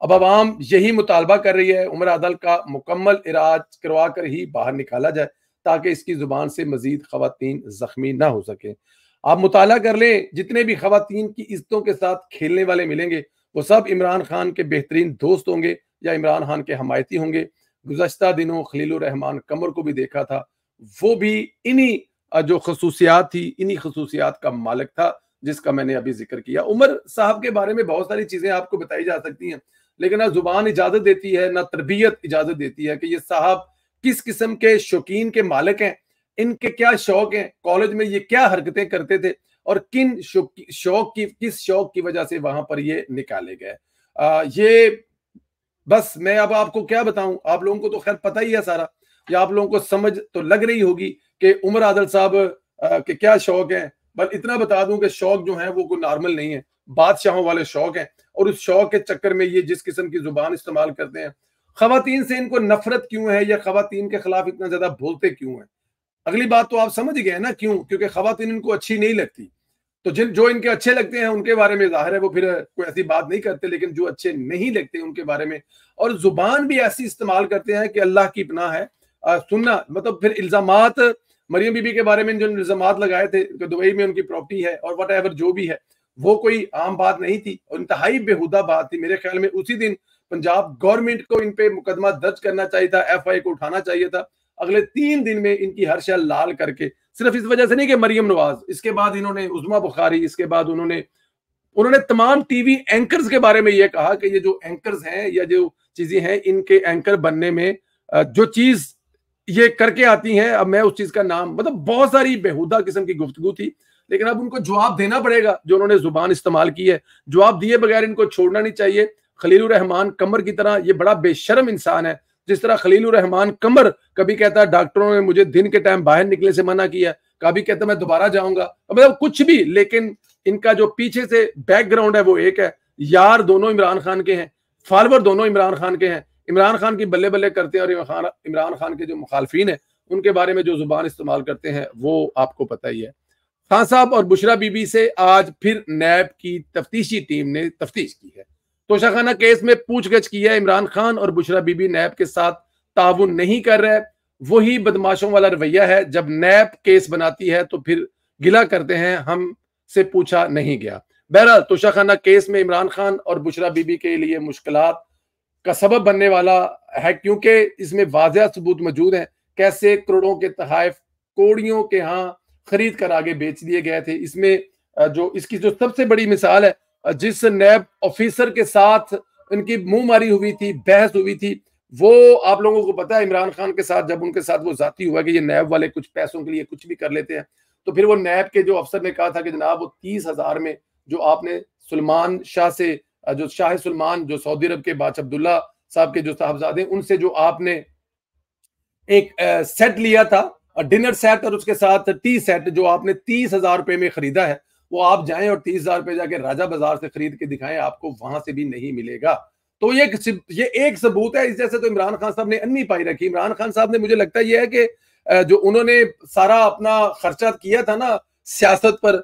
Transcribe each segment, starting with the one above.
اب عوام یہی مطالبہ کر رہی ہے، عمر عادل کا مکمل علاج کروا کر ہی باہر نکالا جائے تاکہ اس کی زبان سے مزید خواتین زخمی نہ ہو سکیں۔ آپ مطالعہ کر لیں، جتنے بھی خواتین کی عزتوں کے ساتھ کھیلنے والے ملیں گے وہ سب عمران خان کے بہترین دوست ہوں گے یا عمران خان کے حمایتی ہوں گے۔ گزشتہ دنوں خلیل الرحمان قمر کو بھی دیکھا تھا، وہ بھی انہی جو خصوصیات تھی، انہی خصوصیات کا مالک تھا جس کا میں نے ابھی ذکر کیا۔ عمر صاحب کے بارے میں بہت ساری چیزیں آپ کو بتائی جا سکتی ہیں، لیکن نہ زبان اجازت دیتی ہے نہ تربیت اجازت دیتی ہے کہ یہ صاحب کس قسم کے شوقین کے مالک ہیں، ان کے کیا شوق ہیں، کالج میں یہ کیا حرکتیں کرتے تھے اور کس شوق کی وجہ سے وہاں پر یہ نکالے گئے۔ یہ بس میں اب آپ کو کیا بتاؤں، آپ لوگوں کو تو خیر پتہ ہی ہے سارا، یا آپ لوگوں کو سمجھ تو لگ رہی ہوگی کہ عمر عادل صاحب کے کیا شوق ہیں۔ بس اتنا بتا دوں کہ شوق جو ہیں وہ کوئی نارمل نہیں ہے، بادشاہوں والے شوق ہیں، اور اس شوق کے چکر میں یہ جس قسم کی زبان استعمال کرتے ہیں۔ خواتین سے ان کو نفرت کیوں ہے یا خواتین کے خلاف اتنا زیادہ بولتے کیوں ہیں؟ اگلی بات تو آپ سمجھ گئے نا کیوں، کیونکہ خواتین ان کو اچھی نہیں لگتی، تو جو ان کے اچھے لگتے ہیں ان کے بارے میں ظاہر ہے وہ پھر کوئی ایسی بات نہیں کرتے، لیکن جو اچھے نہیں لگتے ان کے بارے میں، اور زبان بھی ایسی استعمال کرتے ہیں کہ اللہ کی پناہ ہے سننا۔ مطلب پھر الزامات مریم بی بی کے بارے میں جو الزامات لگائے تھے کہ دبئی میں ان کی پراپرٹی ہے اور وٹ ایور جو بھی ہے، وہ کوئی عام بات نہیں تھی، انتہائی بےہودہ بات تھی۔ میرے خیال میں اسی دن پنجاب گورنمنٹ کو ان پہ مقدمہ درج کرنا چاہیے تھا، ایف آئی کو اٹھانا چاہیے تھا۔ اگلے 3 دن میں ان کی ہر شے لال کر کے، صرف اس وجہ سے نہیں کہ مریم نواز، اس کے بعد انہوں نے عظما بخاری، اس کے بعد انہوں نے تمام ٹی وی اینکرز کے بارے میں یہ کہا کہ یہ جو اینکرز ہیں یا جو چیزیں ہیں ان کے اینکر بننے میں جو چیز یہ کر کے آتی ہیں، اب میں اس چیز کا نام، مطلب بہت ساری بےہودہ قسم کی گفتگو تھی، لیکن اب ان کو جواب دینا پڑے گا جو انہوں نے زبان استعمال کی ہے۔ جواب دیے بغیر ان کو چھوڑنا نہیں چاہیے۔ خلیل الرحمان قمر کی طرح یہ بڑا بے شرم انسان ہے، جس طرح خلیل الرحمان قمر کبھی کہتا ہے ڈاکٹروں نے مجھے دن کے ٹائم باہر نکلنے سے منع کیا، کبھی کہتا میں دوبارہ جاؤں گا، مطلب کچھ بھی، لیکن ان کا جو پیچھے سے بیک گراؤنڈ ہے وہ ایک ہے۔ یار دونوں عمران خان کے ہیں، فالوور دونوں عمران خان کے ہیں، عمران خان کی بلے بلے کرتے ہیں، اور عمران خان کے جو مخالفین ہیں ان کے بارے میں جو زبان استعمال کرتے ہیں وہ آپ کو پتہ ہی ہے۔ خان صاحب اور بشرا بی بی سے آج پھر نیب کی تفتیشی ٹیم نے تفتیش کی ہے۔ توشہ خانہ کیس میں پوچھ گچھ کی ہے۔ عمران خان اور بشرا بی بی نیب کے ساتھ تعاون نہیں کر رہے، وہی بدماشوں والا رویہ ہے، جب نیب کیس بناتی ہے تو پھر گلا کرتے ہیں ہم سے پوچھا نہیں گیا۔ بہرحال توشہ خانہ کیس میں عمران خان اور بشرا بی بی کے لیے مشکلات کا سبب بننے والا ہے، کیونکہ اس میں واضح ثبوت موجود ہیں کیسے کروڑوں کے تحائف کوڑیوں کے ہاں خرید کر آگے بیچ دیے گئے تھے۔ اس میں اس کی جو سب سے بڑی مثال ہے، جس نیب آفیسر کے ساتھ ان کی منہ ماری ہوئی تھی، بحث ہوئی تھی، وہ آپ لوگوں کو پتا ہے عمران خان کے ساتھ جب ان کے ساتھ وہ ذاتی ہوا کہ یہ نیب والے کچھ پیسوں کے لیے کچھ بھی کر لیتے ہیں، تو پھر وہ نیب کے جو افسر نے کہا تھا کہ جناب وہ 30,000 میں جو آپ نے سلمان شاہ سے، جو شاہ سلمان جو سعودی عرب کے بادشاہ عبداللہ صاحب کے جو صاحبزادے، ان سے جو آپ نے ایک سیٹ لیا تھا، ڈنر سیٹ، اور اس کے ساتھ ٹی سیٹ جو آپ نے 30,000 روپے میں خریدا ہے، وہ آپ جائیں اور 30,000 روپے جا کے راجہ بازار سے خرید کے دکھائیں، آپ کو وہاں سے بھی نہیں ملے گا۔ تو یہ ایک ثبوت ہے۔ اس جیسے تو عمران خان صاحب نے انی پائی رکھی۔ عمران خان صاحب نے، مجھے لگتا ہے یہ ہے کہ جو انہوں نے سارا اپنا خرچہ کیا تھا نا سیاست پر،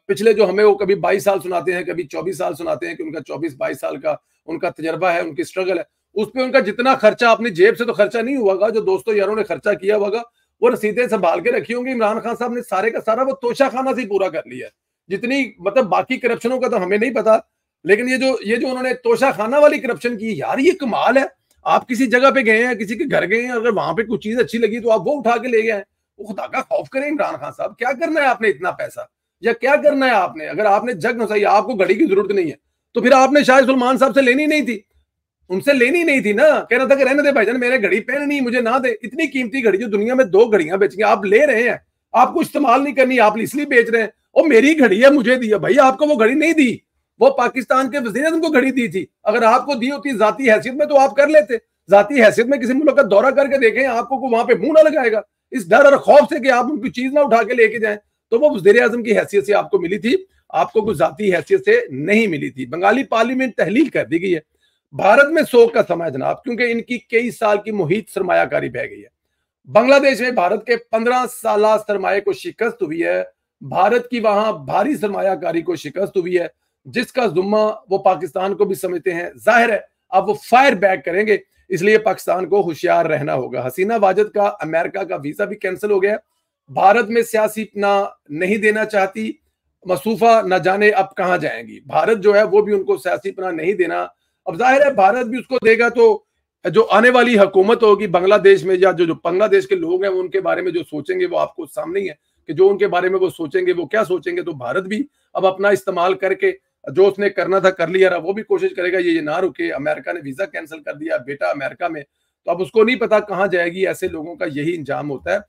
پچھلے جو ہمیں وہ کبھی 22 سال سناتے ہیں، کبھی 24 سال سناتے ہیں کہ ان کا 24-22 سال کا ان کا تجربہ ہے، ان کی سٹرگل ہے، اس پہ ان کا جتنا خرچہ اپنی جیب سے تو خرچہ نہیں ہوا گا، جو دوستوں یاروں نے خرچہ کیا ہوگا وہ رسیدیں سنبھال کے رکھی ہوں گی۔ عمران خان صاحب نے سارے کا سارا وہ توشہ خانہ سے پورا کر لیا ہے، جتنی مطلب باقی کرپشنوں کا تو ہمیں نہیں پتا، لیکن یہ جو انہوں نے توشہ خانہ والی کرپشن کی، یار یہ کمال ہے۔ آپ کسی جگہ پہ گئے ہیں، کسی کے گھر گئے ہیں، اگر وہاں پہ کچھ چیز اچھی لگی تو آپ وہ اٹھا کے لے گئے ہیں۔ وہ خدا کا خوف کریں عمران خان صاحب، کیا کرنا ہے آپ نے اتنا پیسہ، یا کیا کرنا ہے آپ نے؟ اگر آپ نے جگ نسائی، آپ کو گھڑی کی ضرورت نہیں ہے، تو پھر آپ نے شاہ سلمان صاحب سے لینی نہیں تھی، ان سے لینی نہیں تھی نا، کہنا تھا کہ رہنے دے بھائی جان، میرے گھڑی پہننی مجھے نہ دے، اتنی قیمتی گھڑی جو دنیا میں 2 گھڑیاں بیچیں گے، آپ لے رہے ہیں، آپ کو استعمال نہیں کرنی، آپ اس لیے بیچ رہے ہیں، اور میری گھڑی ہے مجھے دیا، بھائی آپ کو وہ گھڑی نہیں دی، وہ پاکستان کے وزیر اعظم کو گھڑی دی تھی، اگر آپ کو دی ہوتی ذاتی حیثیت میں تو آپ کر لیتے، ذاتی حیثیت میں کسی ملک کا دورہ کر کے دیکھیں، آپ کو وہاں پہ منہ نہ لگائے گا، اس ڈر اور خوف سے کہ آپ ان کی چیز نہ اٹھا کے لے کے جائیں، تو وہ وزیر اعظم کی حیثیت سے آپ کو ملی تھی، آپ کو کوئی ذاتی حیثیت سے نہیں ملی تھی۔ بنگالی پارلیمنٹ تحلیل کر دی گئی ہے۔ بھارت میں سوگ کا سماں ہے جناب، کیونکہ ان کی کئی سال کی محیط سرمایہ کاری بہ گئی ہے۔ بنگلہ دیش میں بھارت کے 15 سالہ سرمایہ کو شکست ہوئی ہے، بھارت کی وہاں بھاری سرمایہ کاری کو شکست ہوئی ہے، جس کا ذمہ وہ پاکستان کو بھی سمجھتے ہیں۔ ظاہر ہے اب وہ فائر بیک کریں گے، اس لیے پاکستان کو ہوشیار رہنا ہوگا۔ حسینہ واجد کا امریکہ کا ویزا بھی کینسل ہو گیا، بھارت میں سیاسی پناہ نہیں دینا چاہتی، مصوفہ نہ جانے اب کہاں جائیں گی۔ بھارت جو ہے وہ بھی ان کو سیاسی پناہ نہیں دینا، اب ظاہر ہے بھارت بھی اس کو دے گا تو جو آنے والی حکومت ہوگی بنگلہ دیش میں، یا جو بنگلہ دیش کے لوگ ہیں وہ ان کے بارے میں جو سوچیں گے وہ آپ کو سامنے ہی ہے کہ جو ان کے بارے میں وہ سوچیں گے وہ کیا سوچیں گے۔ تو بھارت بھی اب اپنا استعمال کر کے جو اس نے کرنا تھا کر لیا رہا، وہ بھی کوشش کرے گا یہ نہ رکے۔ امریکہ نے ویزا کینسل کر دیا، بیٹا امریکہ میں، تو اب اس کو نہیں پتا کہاں جائے گی۔ ایسے لوگوں کا یہی انجام ہوتا ہے۔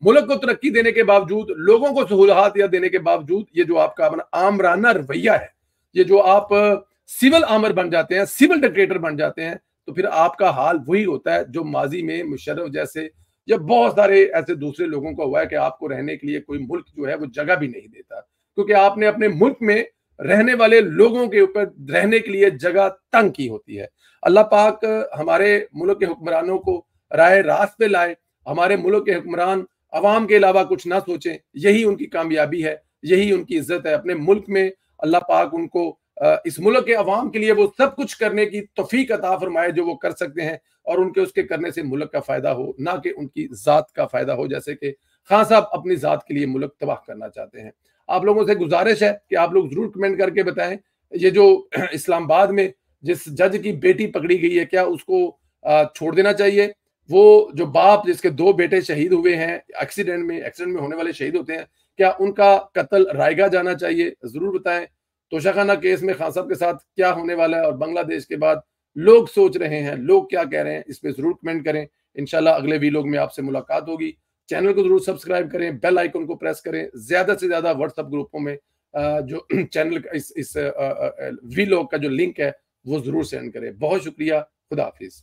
ملک کو ترقی دینے کے باوجود، لوگوں کو سہولات دینے کے باوجود، یہ جو آپ کا آمرانہ رویہ ہے، یہ جو آپ سول آمر بن جاتے ہیں، سول ڈکٹیٹر بن جاتے ہیں، تو پھر آپ کا حال وہی ہوتا ہے جو ماضی میں مشرف جیسے یا بہت سارے ایسے دوسرے لوگوں کو ہوا ہے کہ آپ کو رہنے کے لیے کوئی ملک جو ہے وہ جگہ بھی نہیں دیتا، کیونکہ آپ نے اپنے ملک میں رہنے والے لوگوں کے اوپر رہنے کے لیے جگہ تنگ کی ہوتی ہے۔ اللہ پاک ہمارے ملک کے حکمرانوں کو راہ راست پہ لائے، ہمارے ملک کے حکمران عوام کے علاوہ کچھ نہ سوچیں، یہی ان کی کامیابی ہے، یہی ان کی عزت ہے۔ اپنے ملک میں اللہ پاک ان کو اس ملک کے عوام کے لیے وہ سب کچھ کرنے کی توفیق عطا فرمائے جو وہ کر سکتے ہیں، اور ان کے اس کے کرنے سے ملک کا فائدہ ہو، نہ کہ ان کی ذات کا فائدہ ہو، جیسے کہ خان صاحب اپنی ذات کے لیے ملک تباہ کرنا چاہتے ہیں۔ آپ لوگوں سے گزارش ہے کہ آپ لوگ ضرور کمنٹ کر کے بتائیں، یہ جو اسلام آباد میں جس جج کی بیٹی پکڑی گئی ہے، کیا اس کو چھوڑ دینا چاہیے؟ وہ جو باپ جس کے 2 بیٹے شہید ہوئے ہیں ایکسیڈنٹ میں ہونے والے شہید ہوتے ہیں، کیا ان کا قتل رائے گاہ جانا چاہیے؟ ضرور بتائیں۔ توشہ خانہ کیس میں خان صاحب کے ساتھ کیا ہونے والا ہے، اور بنگلہ دیش کے بعد لوگ سوچ رہے ہیں، لوگ کیا کہہ رہے ہیں، اس پہ ضرور کمنٹ کریں۔ انشاءاللہ اگلے ویلوگ میں آپ سے ملاقات ہوگی۔ چینل کو ضرور سبسکرائب کریں، بیل آئیکن کو پریس کریں، زیادہ سے زیادہ واٹس ایپ گروپوں میں جو چینل کا اس ویلوگ کا جو لنک ہے وہ ضرور سینڈ کریں۔ بہت شکریہ، خدا حافظ۔